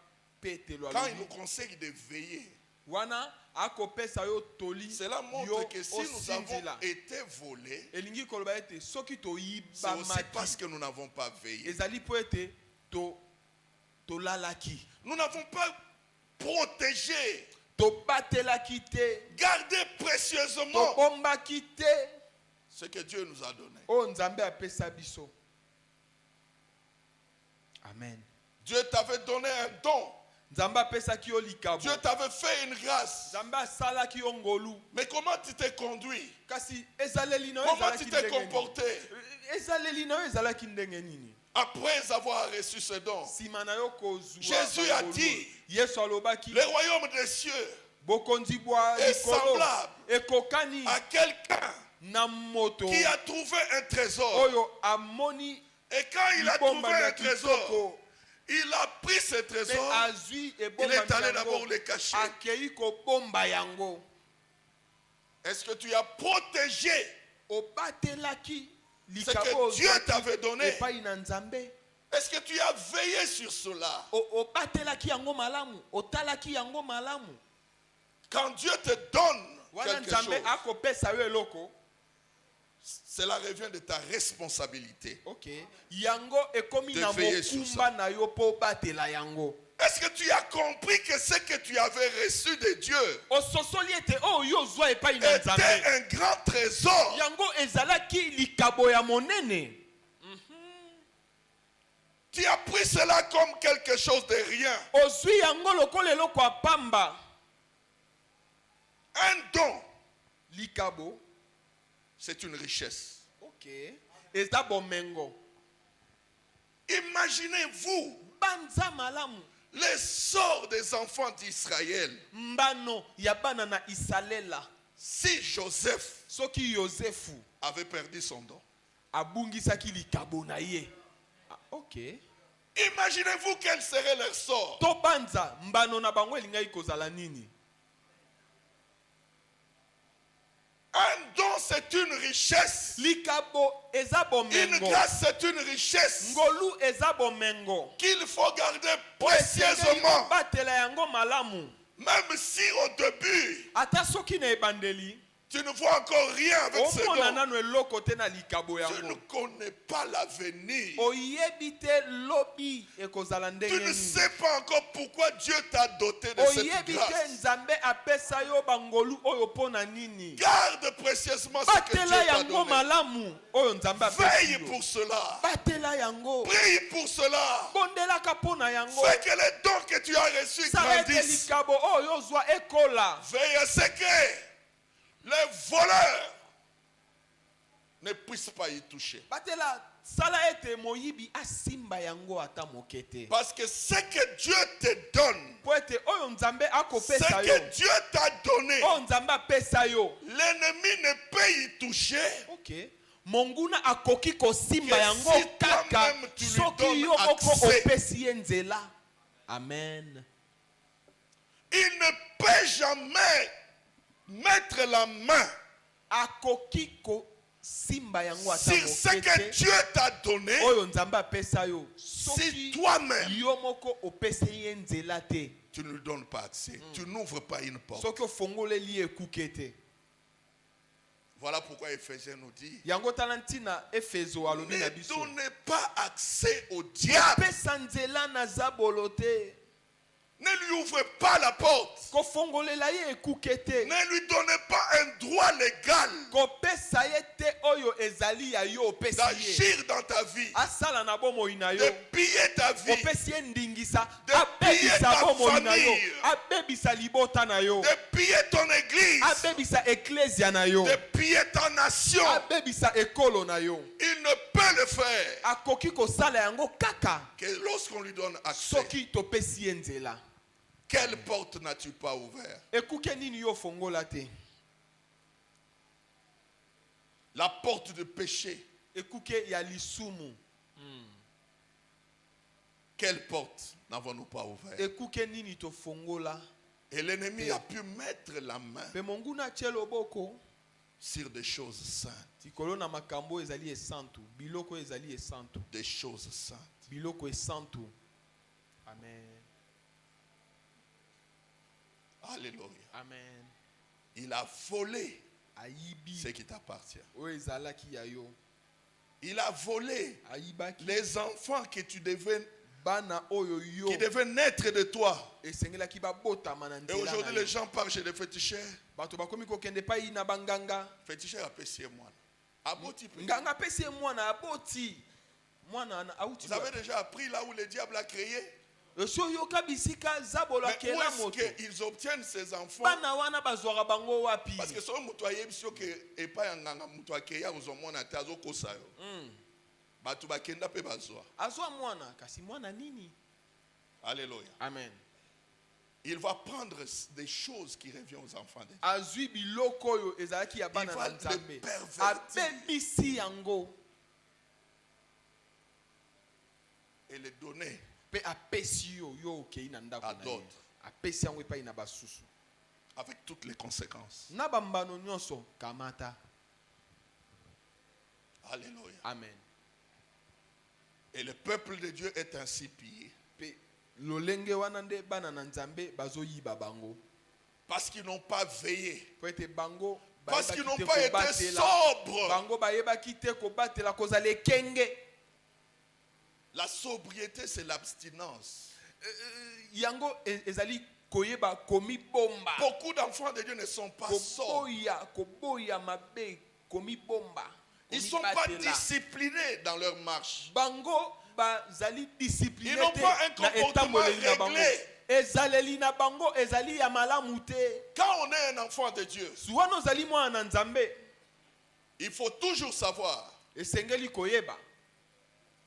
petelo quand il alobi. nous conseille de veiller, Wana akopesa yo toli. cela montre yo que si nous avons osindila. été volés, Elingi koloba ete soki c'est aussi toyibamaki. parce que nous n'avons pas veillé. Ezali po ete tolalaki. Nous n'avons pas protégé, Tobatelaki te. gardé précieusement Tobombaki te. ce que Dieu nous a donné. O Nzambe apesa biso. Amen. Dieu t'avait donné un don. Nzambe apesaki yo likabo. Dieu t'avait fait une grâce. Nzambe asalaki yo ngolu. Mais comment tu t'es conduit? Kasi ezaleli na yo Comment ezalaki tu t'es ndenge nini? comporté Ezaleli na yo ezalaki ndenge nini? après avoir reçu ce don? Sima na yo kozwa Jésus a bangolu. dit, Yesu alobaki le royaume des cieux bokonzi bwa est likolo semblable ekokani à quelqu'un na moto qui a trouvé un trésor. oyo amoni Et quand il a libomba trouvé na un trésor, kitoko il a pris ce mpe trésor, azwi il ebomba est allé yango d'abord le cacher. akei kobomba yango. Est-ce que tu as protégé Obatelaki ce likabo que Dieu t'avait donné? epai na Nzambe. Est-ce que tu as veillé sur cela? Obatelaki yango malamu, otalaki yango malamu. Quand Dieu te donne Wana quelque Nzambe chose, akopesa yo eloko. cela revient de ta responsabilité. Okay. Yango ekomi De na veiller sur mokumba na yo po batela yango. Est-ce que tu as compris que ce que tu avais reçu de Dieu Ososoli ete o yo zwa epai na était Nzambe. un grand trésor? Yango ezalaki likabo ya monene. Tu as pris cela comme quelque chose de rien. ozwi yango lokola eloko ya pamba. Un don, Likabo. c'est une richesse. Ok. Eza bomengo. Imaginez-vous Banza malamu. les sorts des enfants d'Israël. Mbano ya bana na Isalela. Si Joseph Soki Yosefu avait perdu son don. abungisaki likabo na ye. Ah, ok. Imaginez-vous quel serait leur sort. To banza mbano na bango elingai kozala nini? Un don, c'est une richesse. Likabo eza Une bomengo. grâce, c'est une richesse Ngolu eza bomengo. qu'il faut garder précieusement. Batela yango malamu. Même si au début, Ata soki na ebandeli. tu ne vois encore rien avec ce Omona don. nanu eloko te na likabo Tu ne yango. connais pas l'avenir. Oyebi te lobi ekozala Tu ndenge ne nini. sais pas encore pourquoi Dieu t'a doté de cette Oyebi te grâce. nzambe apesa yo bangolu oyo pona nini. Garde précieusement ce que Dieu Batela t'a yango donné. malamu oyo nzambe apesi Veille yo. pour cela. Batela yango. Prie pour cela. Bondelaka pona yango. Fais que les dons que tu as reçus Sarete grandissent. likabo oyo ozwa ekola. Veille à ce que les voleurs ne puissent pas y toucher. Batela sala ete moyibi asimba yango ata mokete. Parce que ce que Dieu te donne, Po ete oyo nzambe ce akopesa yo. que Dieu t'a donné, Oyo nzambe apesa yo. l'ennemi ne peut y toucher. Ok. Monguna akoki kosimba Que yango si kaka toi-même tu lui soki donnes yo moko accès. opesi ye nzela. Amen. Il ne peut jamais mettre la main Akoki kosimba yango ata sur ce que mokete. Dieu t'a donné Oyo nzambe apesa yo. si Soki toi-même yo moko opesi ye nzela te. tu ne lui donnes pas accès. Tu n'ouvres pas une porte. Soki ofongoleli ekuke te. Voilà pourquoi Éphésiens nous dit, Yango tala ntina Efeso alobi na ne biso. donnez pas accès au diable. Pesa nzela na zabolo te. Ne lui ouvrez pas la porte. Kofongolela ye ekuke te. Ne lui donnez pas un droit légal Kopesa ye te oyo ezali ya yo opesi ye. d'agir dans ta vie, Asala na bomoi na yo. de piller ta vie, Opesi ye ndingisa. De Abebisa piller ta bomoi na yo. famille. Abebisa libota na yo. de piller ton église, Abebisa eklesia na yo. de piller ta nation. Abebisa ekolo na yo. Il ne peut le faire Akoki kosala yango kaka que lorsqu'on lui donne accès. soki topesi ye nzela. Quelle porte n'as-tu pas ouverte? Ekuke nini yo fongola te? La porte de péché. Ekuke ya lisumu. Quelle porte n'avons-nous pas ouverte? Ekuke nini to fongola? Et l'ennemi a pu mettre la main Pe monguna chelo boko. sur des choses saintes. Tikolo na makambo ezali esantu. Biloko ezali esantu. Des choses saintes. Biloko esantu. Amen. Alléluia. Amen. Il a volé Ayibi. ce qui t'appartient. Oyo ezalaki ya yo. Il a volé Ayibaki. les enfants que tu devais, Bana oyo yo. qui devaient naître de toi. Esengelaki babotama na Et nzela aujourd'hui, na yo. les gens parlent chez les féticheurs. Bato bakomi kokende pa ina banganga. Féticheurs appréciez moi. Aboti pe. Nganga pesi mwana aboti. Mwana na auti. Vous avez déjà appris là où le diable a créé. So yoka bisika zabolo Mais où akela est-ce moto. qu'ils obtiennent ces enfants? Bana wana bazwaka bango wapi? Parce que si on a yebisio que et pas yanganga muto akeya uzomona te azokosa yo. Batu bakenda pe bazwa. Azwa mwana kasi mwana nini? Alléluia. Amen. Il va prendre des choses qui reviennent aux enfants de Dieu. Azwi biloko yo ezalaki ya bana Il va na le Nzambe. pervertir. Abebisi yango Et les donner pe apesi yo yo okei na ndako à na ye. d'autres. Apesi yango epai na basusu. avec toutes les conséquences. Na bambano nyonso kamata. Alléluia. Amen. Et le peuple de Dieu est ainsi pillé. Pe lolenge wana nde bana na Nzambe bazoyiba bango. Parce qu'ils n'ont pas veillé. Po ete bango Parce qu'ils n'ont bayebaki te pas été kobatela. sobres. Bango bayebaki te kobatela kozala ekenge. La sobriété, c'est l'abstinence. Yango ezali koyeba komi bomba. Beaucoup d'enfants de Dieu ne sont pas sobres. Koboya mabe komi bomba. Ils ne sont pas disciplinés dans leur marche. Bango bazali discipliné Ils n'ont pas un na comportement etamboleli na bango. réglé. Ezaleli na bango ezali ya malamu te. Quand on est un enfant de Dieu, Suwana ozali mwana na Nzambe, il faut toujours savoir esengeli koyeba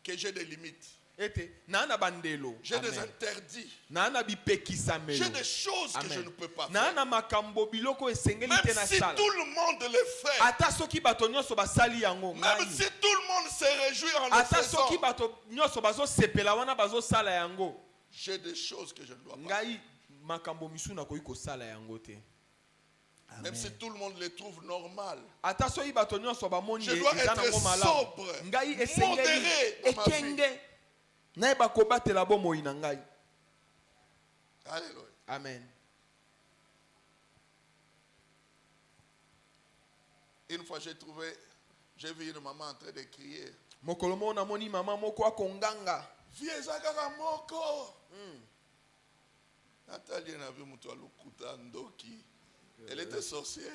que j'ai des limites. ete naana bandelo. J'ai des Amen. interdits. Naana bipekisamelo. J'ai des choses que Amen. je ne peux pas faire. Naana makambo biloko esengeli Même te na si sala. tout le monde le fait. Ata soki bato nyonso basali yango Même ngai. si tout le monde se réjouit en le Ata faisant. soki bato nyonso bazosepela wana bazosala yango, J'ai des choses que je ne dois pas. ngai makambo misu nakoki kosala yango te. Même si tout le monde les trouve normal. Ata soki bato nyonso bamoni Je dois eza être nango malamu, sobre, ngai esengeli modéré dans ma vie. ekenge nayeba kobatela bomoi na ngai. Alléluia. Amen. Une fois j'ai vu une maman en train de crier. Mokolo mo namoni mama moko akonganga. Vieza kaka moko. Nathalie n'a vu mutu alukuta ndoki. Elle était sorcière.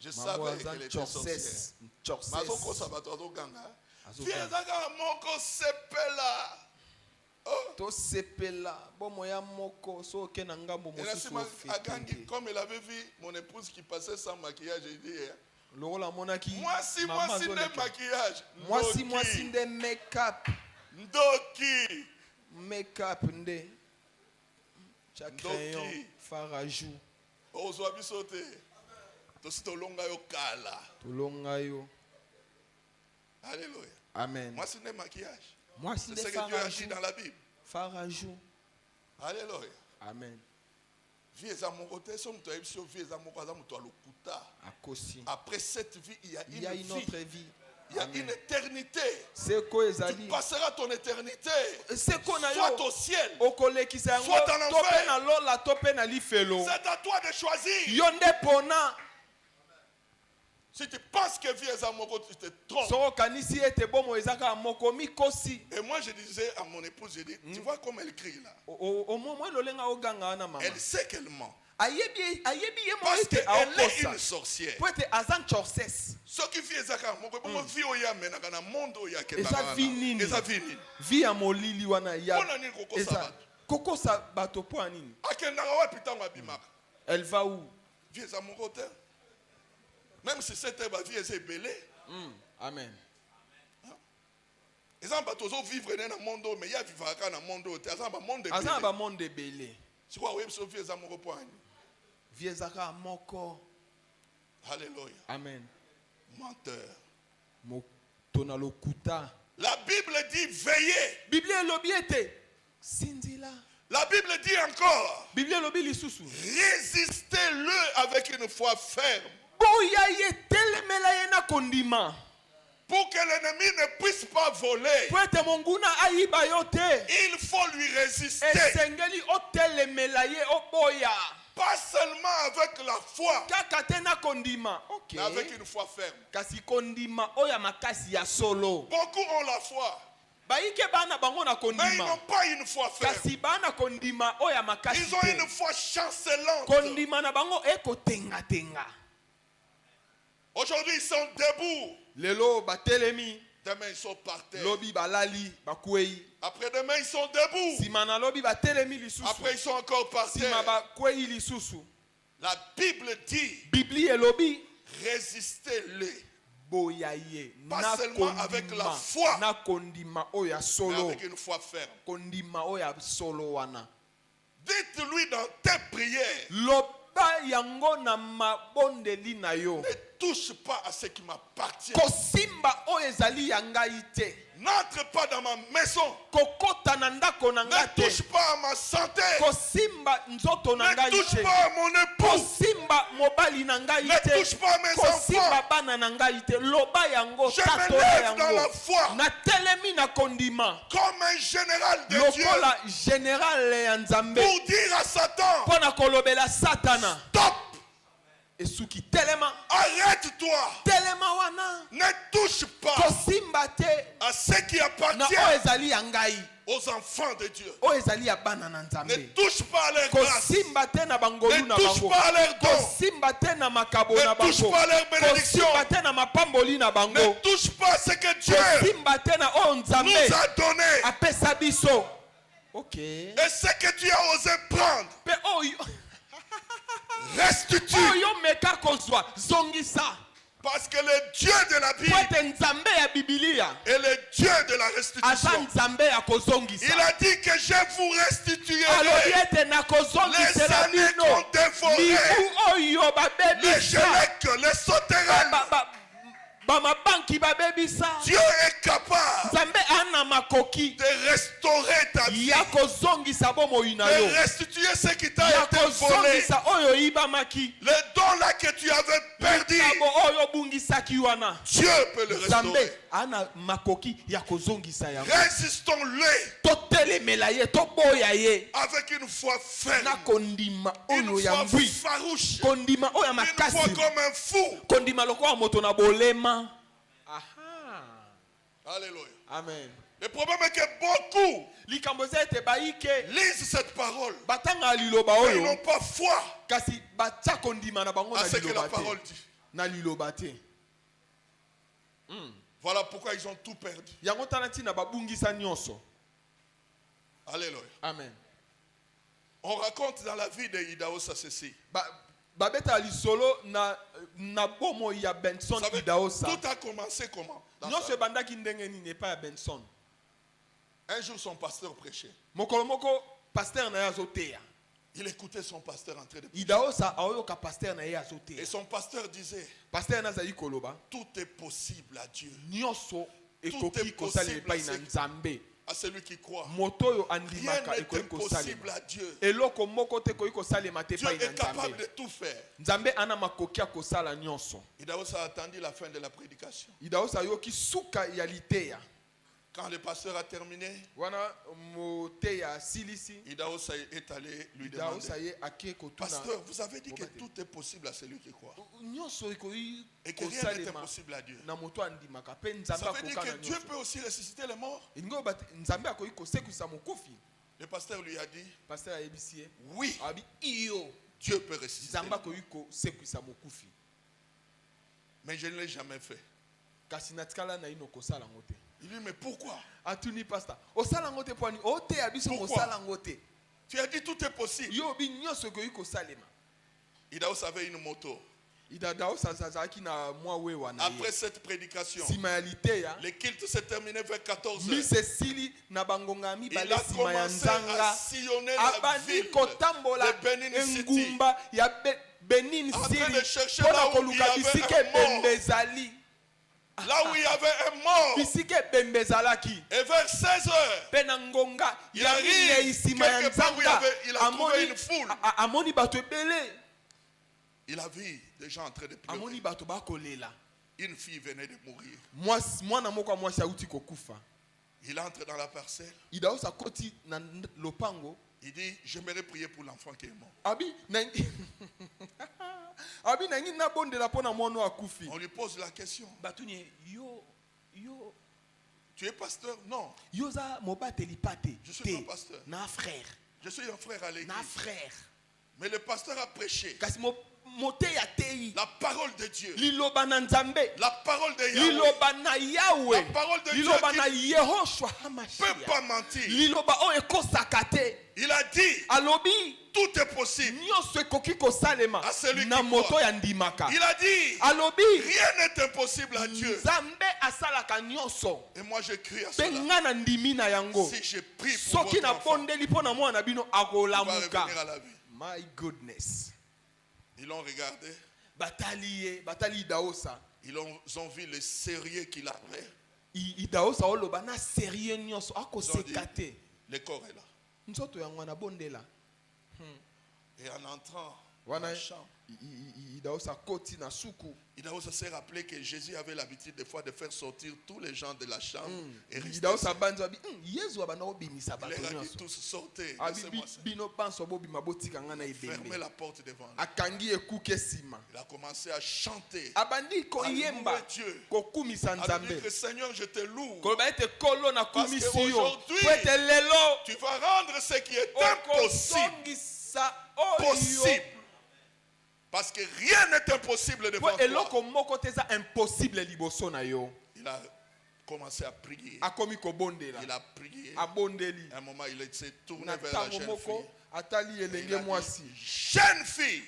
Je savais qu'elle était sorcière. Mazoko sabato azoganga. Vieza kaka moko sepela. Oh. To sepela bomo ya moko so ke na ngambo Et la mosusu sima agangi, ofete. comme elle avait vu mon épouse qui passait sans maquillage, j'ai dit, Lokola monaki moi si mama nde azoleka. maquillage. Moi si nde make-up. Ndoki. Make-up nde. Chaque crayon Ndoki. farajou. Ozwa biso te. Tosi tolonga yo kala. Tolonga yo. Alléluia. Amen. Moi si nde maquillage. Moi si C'est nde ce que Dieu a dit farajou. dans la Bible. Farajou. Alléluia. Amen. Vie eza moko te, so mutu ayebi so vie eza moko aza mutu alokuta. Akosi. Après cette vie, il y a Il y une a une autre vie. vie. Il y a Amen. une éternité. Seko Tu ezali. passeras ton éternité. Seko na Soit yo. au ciel. Okolekisa yango Soit en tope enfer. na lola tope na lifelo. C'est à toi de choisir. Yo nde pona. Si tu penses que vie eza moko, tu te trompes. So kanisi ete bomo ezaka moko mikosi. Et moi, je disais à mon épouse, je dis, tu vois comme elle crie là. O mo lolenga oganga na mama. Elle sait qu'elle ment. Ayebi ye mo Parce ete qu'elle est une aokosa. sorcière. Po ete azan chorses. Ce qui fait ezaka moko, bongo vie oya menaka na monde oya ke Eza vi nini? Eza vi nini? Vi ya molili wana ya. Mpona nini kokosa Eza bato? kokosa bato po anini? Akendaka wapi ntango abimaka? Elle va où? Vie eza moko te. Même si c'était ba vie eza ebele. Amen. Eza bato ozovivre ne na monde oyo, mais ya vivaka na monde oyo te. Aza ba monde Azan ebele. ba monde belé. Sikoyo oyebi so vie eza moko po ani? Vi ezaka moko. Alléluia. Amen. Menteur. Motona lokuta. La Bible dit veillez. Bible elobi ete sinzila. La Bible dit encore, Bible elobi lisusu. résistez-le avec une foi ferme. Boya ye telemela ye na kondima. Pour que l'ennemi ne puisse pas voler, Po ete monguna ayiba yo te. il faut lui résister. Esengeli o telemela ye o boya. Pas seulement avec la foi, Kaka te na kondima. Ok. mais avec une foi ferme. Kasi kondima oya makasi ya solo. Beaucoup ont la foi, Baike bana bango na mais ils kondima. n'ont pas une foi ferme. Kasi bana kondima oya makasi Ils ont te. une foi chancelante. Kondima na bango eko tenga tenga. Aujourd'hui, ils sont debout. Lelo batelemi. Demain, ils sont par terre. Lobi balali bakwei. Après-demain, ils sont debout. Simana lobi batelemi lisusu. Après, ils sont encore par Sima terre. bakwei lisusu. La Bible dit, Bibli elobi résistez-le. boyaye Pas na seulement avec la foi, na kondima oya mais solo. avec une foi ferme. Kondima oya solo wana. Dites-lui dans tes prières, Loba yango na mabondeli na yo. ne touche pas à ce qui m'appartient. Kosimba oyo ezali ya ngai te. N'entre pas dans ma maison. Kokota na ndako na ngai Ne te. touche pas à ma santé. Kosimba nzoto na Ne ngai touche te. pas à mon époux. Kosimba mobali na ngai Ne te. touche pas à mes Kosimba enfants. bana na ngai te. Loba yango Je tatola me lève dans la yango. foi Na telemi na kondima. comme un général de Dieu Lokola général ya Nzambe. pour dire à Satan, Pona kolobela satana. stop, Esuki telema. arrête-toi. Telema wana. Ne touche pas Kosimba te. à ce qui Na appartient oyo ezali ya ngai. aux enfants de Dieu. Oyo ezali ya bana na Ne Nzambe. touche pas à leur grâce. Kosimba te na bangolu Ne na touche bango. pas à leur don. Kosimba Ne touche pas leur bénédiction. Ne touche pas ce que Dieu nous a donné. Okay. Et ce que tu as osé prendre, restitue. Parce que le Dieu de la Bible est le Dieu de la restitution. Il a dit que je vous restituerai les années qu'on dévorait, les gelèques, les sauterelles. Dieu est capable de restaurer ta vie, de restituer ce qui t'a été volé, le don là que tu avais perdu. Dieu peut le restaurer. Résistons-le avec une foi ferme, une foi farouche, une foi comme un fou. Alléluia. Amen. Le problème est que beaucoup lisent cette parole, mais ils n'ont pas foi à ce que la parole dit. Voilà pourquoi ils ont tout perdu. Alléluia. Amen. On raconte dans la vie de Idaosa ceci. Tout a commencé comment? Un jour son pasteur prêchait. Il écoutait son pasteur en train de prêcher. Et son pasteur disait, tout est possible à Dieu. Tout est possible à celui qui croit. Rien n'est impossible à Dieu. Dieu est capable de tout faire. Idaosa a attendu la fin de la prédication. Quand le pasteur a terminé, Idaosa est allé lui demander, pasteur, vous avez dit que tout est possible à celui qui croit et que rien n'est impossible à Dieu. Ça veut dire que Dieu peut aussi ressusciter les morts. Le pasteur lui a dit, oui, Dieu peut ressusciter. Mais je ne l'ai jamais fait. Il dit, mais pourquoi? Pourquoi? Tu as dit tout est possible. Idaosa avait une moto. Après cette prédication, le culte s'est terminé vers 14h. Il a commencé à sillonner la ville de Benin City, en train de chercher là où il y avait un mort. Là où il y avait un mort. Et vers 16h, il arrive quelque part où il a trouvé une foule. Il a vu des gens en train de pleurer. Une fille venait de mourir. Il entre dans la parcelle. Il dit, j'aimerais prier pour l'enfant qui est mort. On lui pose la question. Tu es pasteur? Non. Je suis pas pasteur. Je suis un frère à l'église. Mais le pasteur a prêché la parole de Dieu. La parole de Yahweh. La parole de Dieu qui ne peut pas mentir. Il a dit, tout est possible à celui qui croit. Il a dit, rien n'est impossible à Dieu. Et moi je crie à cela. Si je prie pour votre enfant, il va revenir à la vie. My goodness. Ils l'ont regardé. Ils ont vu le sérieux qu'il avait. Ils ont dit, le corps est là. Et en entrant dans la chambre, Idaosa s'est rappelé que Jésus avait l'habitude des fois de faire sortir tous les gens de la chambre et rester. Il leur a dit tous sortez. Fermez la porte devant lui. Il a commencé à chanter. À louer Dieu. À dire que Seigneur, je te loue. Parce qu'aujourd'hui, tu vas rendre ce qui est impossible possible. Parce que rien n'est impossible devant toi. Il a commencé à prier. Il a prié. À un moment, il s'est tourné vers la jeune fille. Jeune fille,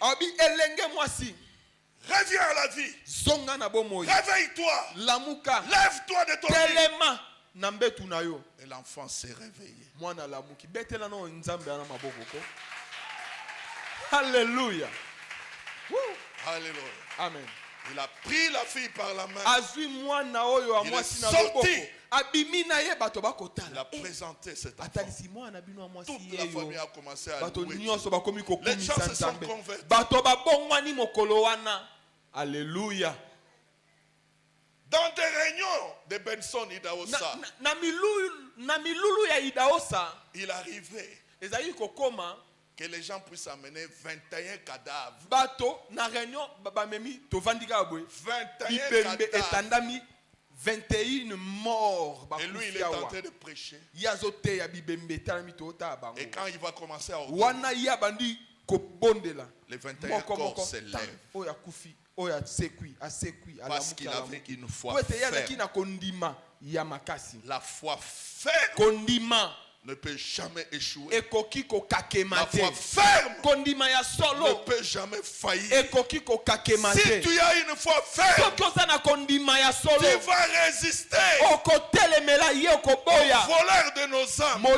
reviens à la vie. Réveille-toi. Lève-toi de ton lit. Et l'enfant s'est réveillé. Alléluia. Alléluia. Amen. Il a pris la fille par la main. Il est sorti. Il a présenté cet enfant. Toute la famille a commencé à louer. Les gens se sont convertis. Alléluia. Dans des réunions de Benson Idaosa, il arrivait que les gens puissent amener 21 cadavres. 21 morts. Et lui, il est en train de prêcher. Et quand il va commencer à les 21 corps se lèvent. Parce qu'il avait une foi ferme. La foi ferme ne peut jamais échouer. La foi ferme ne peut jamais faillir. Si tu as une foi ferme, tu vas résister aux voleurs de nos âmes, aux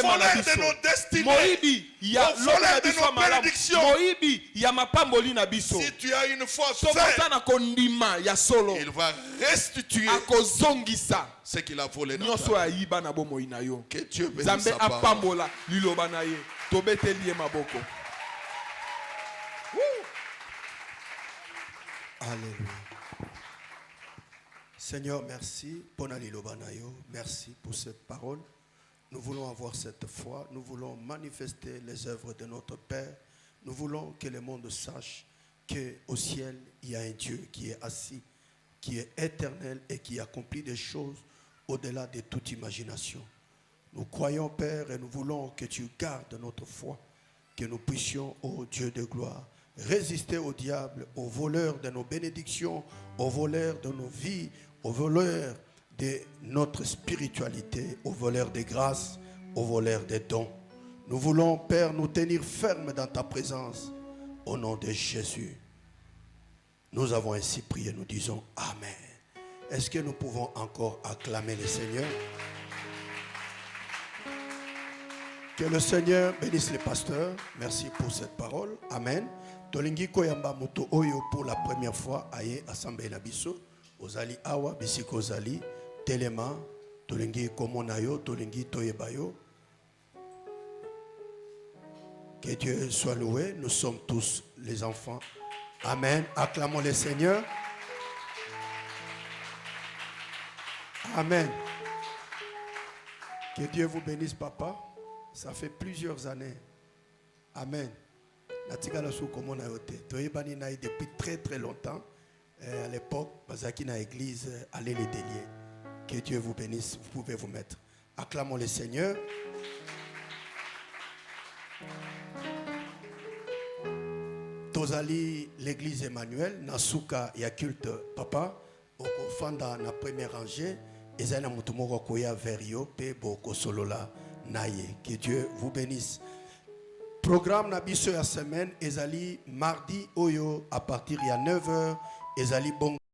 voleurs de nos destinées, aux voleurs de nos bénédictions. Si tu as une foi ferme, il va restituer ce qu'il a volé dans ta vie. Que Dieu bénisse sa parole. Alléluia. Seigneur, merci pour merci pour cette parole. Nous voulons avoir cette foi. Nous voulons manifester les œuvres de notre Père. Nous voulons que le monde sache qu'au ciel, il y a un Dieu qui est assis, qui est éternel et qui accomplit des choses au-delà de toute imagination. Nous croyons, Père, et nous voulons que tu gardes notre foi, que nous puissions, ô Dieu de gloire, résister au diable, aux voleurs de nos bénédictions, aux voleurs de nos vies, aux voleurs de notre spiritualité, aux voleurs des grâces, aux voleurs des dons. Nous voulons, Père, nous tenir fermes dans ta présence, au nom de Jésus. Nous avons ainsi prié, nous disons Amen. Est-ce que nous pouvons encore acclamer le Seigneur? Que le Seigneur bénisse les pasteurs. Merci pour cette parole. Amen. Tolingi koyamba moto oyo pour la première fois aye assemblée na biso. Ozali awa bisiko ozali telema tolingi komona yo tolingi toyeba yo. Que Dieu soit loué. Nous sommes tous les enfants. Amen. Acclamons le Seigneur. Amen. Que Dieu vous bénisse, papa. Ça fait plusieurs années. Amen. Depuis très très longtemps. À l'époque, Bazaki na église, allez les délier. Que Dieu vous bénisse. Vous pouvez vous mettre. Acclamons le Seigneur. Tozali l'église Emmanuel, Nasuka ya culte papa, oko fanda na première rangée, ezana mutumoko koya verio pe boko solola naye. Que Dieu vous bénisse. Programme na biso ya semaine ezali mardi oyo à partir ya 9h ezali bon